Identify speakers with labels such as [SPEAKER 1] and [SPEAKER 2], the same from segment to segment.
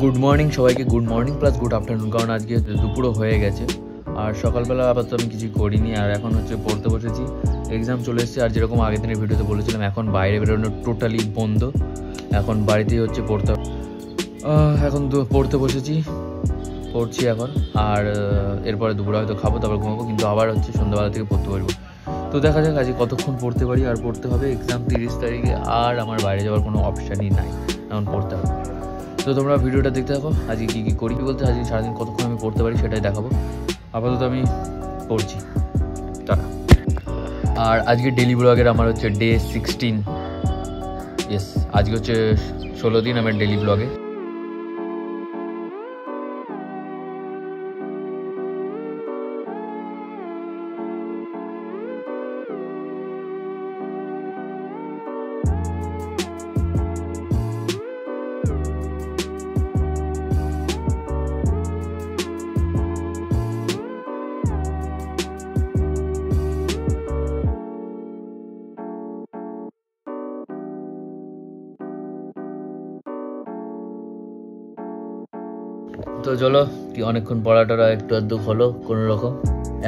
[SPEAKER 1] Good morning সবাইকে, good morning plus good afternoon, কারণ আজকে দুপুরও হয়ে গেছে আর সকালবেলা আপাতত আমি কিছু করিনি। আর এখন হচ্ছে পড়তে বসেছি, এক্সাম চলে এসেছে। আর যেরকম আগের দিনের ভিডিওতে বলেছিলাম, এখন বাইরে বেরোনো টোটালি বন্ধ, এখন বাড়িতেই হচ্ছে পড়তে। এখন তো পড়তে বসেছি, পড়ছি এখন। আর এরপরে দুপুরে হয়তো খাবো, তারপর ঘুমাবো, কিন্তু আবার হচ্ছে সন্ধ্যাবেলা থেকে পড়তে পারবো। তো দেখা যাক আজকে কতক্ষণ পড়তে পারি। আর পড়তে হবে, এক্সাম 30 তারিখে, আর আমার বাইরে যাওয়ার কোনো অপশানই নাই, এখন পড়তে হবে। তো তোমরা ভিডিওটা দেখতে থাকো, আজকে কী কী করি বলতে আজকে সারাদিন কতক্ষণ আমি পড়তে পারি সেটাই দেখাবো। আপাতত আমি পড়ছি, টাটা। আর আজকে ডেলি ব্লগের আমার হচ্ছে ডে 16, ইয়েস, আজকে হচ্ছে 16 দিন আমার ডেলি ব্লগে। তো চলো, কি অনেকক্ষণ পড়াটা একটু আধটু হলো কোনো রকম।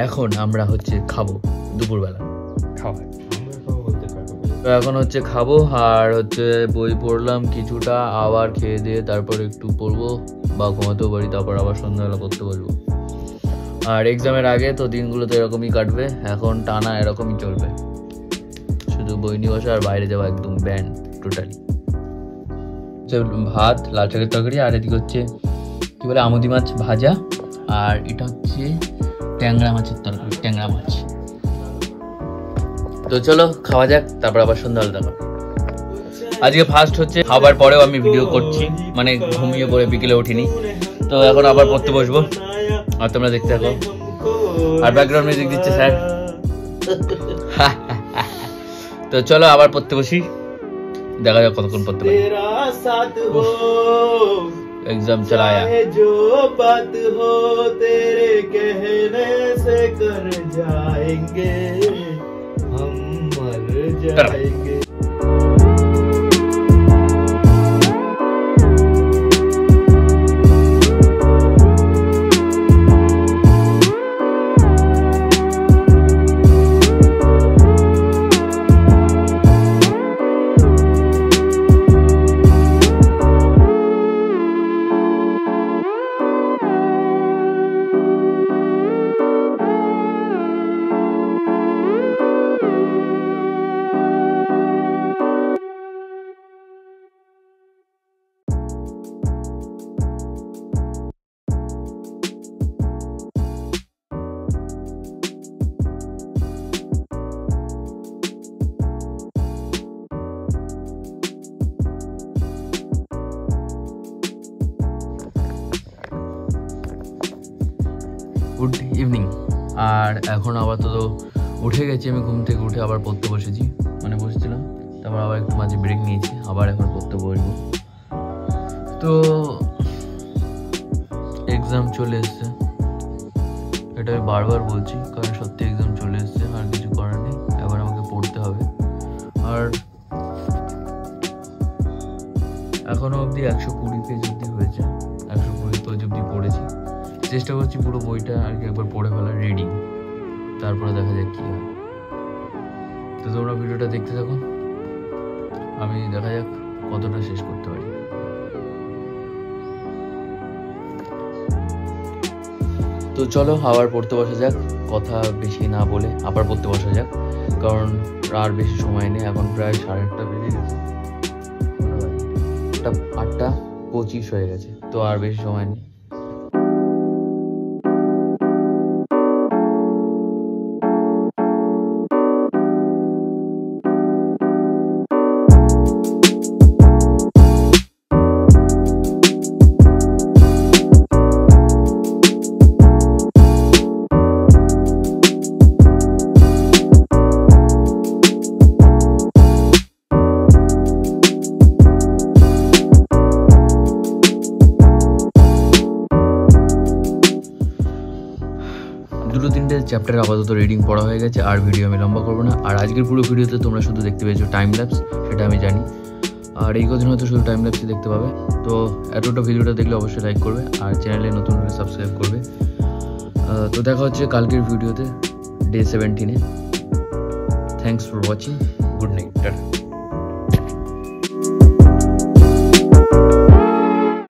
[SPEAKER 1] এখন আমরা হচ্ছে খাবো দুপুরবেলা খাওয়া। তো এখন হচ্ছে খাবো, আর হচ্ছে বই পড়লাম কিছুটা, আবার খেয়ে দিয়ে তারপর একটু পড়বো বা ঘুমাতেও পারি, তারপর আবার সন্ধ্যাবেলা করতে বলবো। আর এক্সামের আগে তো দিনগুলো তো এরকমই কাটবে, এখন টানা এরকমই চলবে, শুধু বই নিয়ে বসা আর বাইরে যাওয়া, একদম ব্যান্ড টোটালি। ভাত, লাল শাকের তরকারি, আর এদিকে হচ্ছে কি বলে আমুদি মাছ ভাজা, আর এটা হচ্ছে ট্যাংরা মাছের তরকারি, ট্যাংরা মাছ। তো চলো খাওয়া যাক, তারপর আবার সন্ধ্যাবেলা দেখা। আজকে ফার্স্ট হচ্ছে খাবার পরেও আমি ভিডিও করছি, মানে ঘুমিয়ে পড়ে বিকেলে উঠিনি, তো এখন আবার পড়তে বসবো, আর তোমরা দেখতে থাকো। আর ব্যাকগ্রাউন্ড মিউজিক দিচ্ছে স্যার। তো চলো আবার পড়তে বসি, দেখা যাক কতক্ষণ পড়তে পারি। एग्जाम चलाया जो बात हो तेरे कहने से कर जाएंगे हम मर जाएंगे। Good evening. আর এখন আপাতত উঠে গেছি আমি ঘুম থেকে, উঠে আবার পড়তে বসেছি, মানে বসেছিলাম, তারপর আবার একটু মাঝে ব্রেক নিয়েছি, আবার এখন পড়তে বসবো। তো এক্সাম চলে এসছে, এটা আমি বারবার বলছি, কারণ সত্যি এক্সাম চলে এসছে, আর কিছু করার নেই, এবার আমাকে পড়তে হবে। আর এখনও অবধি 120 পেজ অবধি হয়েছে, 120 পেজ অবধি পড়েছি। চেষ্টা করছি পুরো বইটা আর কি একবার পড়ে ফেলার, রিডিং, তারপরে দেখা যাক কী হয়। তো তোমরা ভিডিওটা দেখতে থাকো, আমি দেখা যাক কতটা শেষ করতে পারি। তো চলো আবার পড়তে বসা যাক, কথা বেশি না বলে আবার পড়তে বসা যাক, কারণ আর বেশি সময় নেই, এখন প্রায় 8:30 বেজে গেছে, 8:25 হয়ে গেছে, তো আর বেশি সময় নেই। দুটো তিনটে চ্যাপ্টার আপাতত রিডিং পড়া হয়ে গেছে, আর ভিডিও আমি লম্বা করবো না। আর আজকের পুরো ভিডিওতে তোমরা শুধু দেখতে পেয়েছো টাইম ল্যাপস, সেটা আমি জানি। আর এই কদিন হয়তো শুধু টাইম ল্যাপসই দেখতে পাবে। তো এতটা ভিডিওটা দেখলে অবশ্যই লাইক করবে আর চ্যানেলে নতুন হলে সাবস্ক্রাইব করবে। তো দেখা হচ্ছে কালকের ভিডিওতে, ডে 17-এ। Thanks for watching, good night, tata.